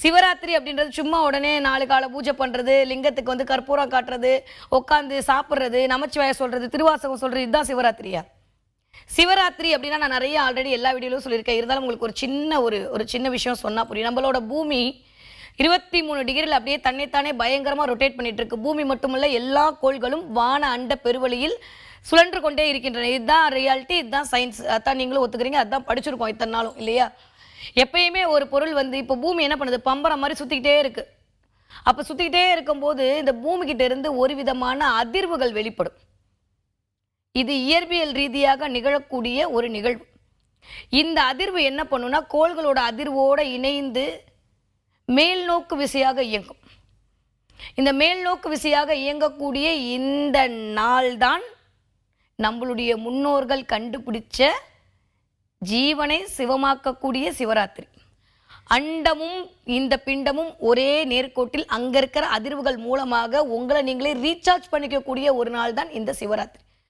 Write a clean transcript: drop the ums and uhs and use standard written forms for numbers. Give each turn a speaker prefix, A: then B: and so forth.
A: சிவராத்திரி அப்படின்றது சும்மா உடனே 4 கால பூஜை பண்ணுறது, லிங்கத்துக்கு வந்து கற்பூரம் காட்டுறது, உட்காந்து சாப்பிட்றது, நமச்சிவாய சொல்கிறது, திருவாசகம் சொல்கிறது, இதுதான் சிவராத்திரியா? சிவராத்திரி அப்படின்னா நான் நிறைய ஆல்ரெடி எல்லா வீடியோலையும் சொல்லியிருக்கேன். இருந்தாலும் உங்களுக்கு ஒரு சின்ன விஷயம் சொன்னால் புரியும். நம்மளோட பூமி 23 டிகிரியில் அப்படியே தன்னைத்தானே பயங்கரமாக ரொட்டேட் பண்ணிட்டு இருக்கு. பூமி மட்டுமல்ல, எல்லா கோள்களும் வான அண்ட பெருவெளியில் சுழன்று கொண்டே இருக்கின்றன. இதுதான் ரியாலிட்டி, இதுதான் சயின்ஸ். அதான் நீங்களும் ஒத்துக்கிறீங்க, அதுதான் படிச்சிருக்கோம் இத்தனை நாளும் இல்லையா? எப்பயுமே ஒரு பொருள் வந்து இப்போ பூமி என்ன பண்ணுது, பம்பரம் மாதிரி சுற்றிக்கிட்டே இருக்கு. அப்போ சுற்றிக்கிட்டே இருக்கும்போது இந்த பூமிக்கிட்ட இருந்து ஒரு விதமான அதிர்வுகள் வெளிப்படும். இது இயற்பியல் ரீதியாக நிகழக்கூடிய ஒரு நிகழ்வு. இந்த அதிர்வு என்ன பண்ணுன்னா, கோள்களோட அதிர்வோடு இணைந்து மேல் நோக்கு விசையாக இயங்கும். இந்த மேல் நோக்கு விசையாக இயங்கக்கூடிய இந்த நாள் தான் நம்மளுடைய முன்னோர்கள் கண்டுபிடிச்ச ஜீவனை சிவமாக்கக்கூடிய சிவராத்திரி. அண்டமும் இந்த பிண்டமும் ஒரே நேர்கோட்டில் அங்க இருக்கிற அதிர்வுகள் மூலமாக உங்களை நீங்களே ரீசார்ஜ் பண்ணிக்கக்கூடிய ஒரு நாள் தான் இந்த சிவராத்திரி.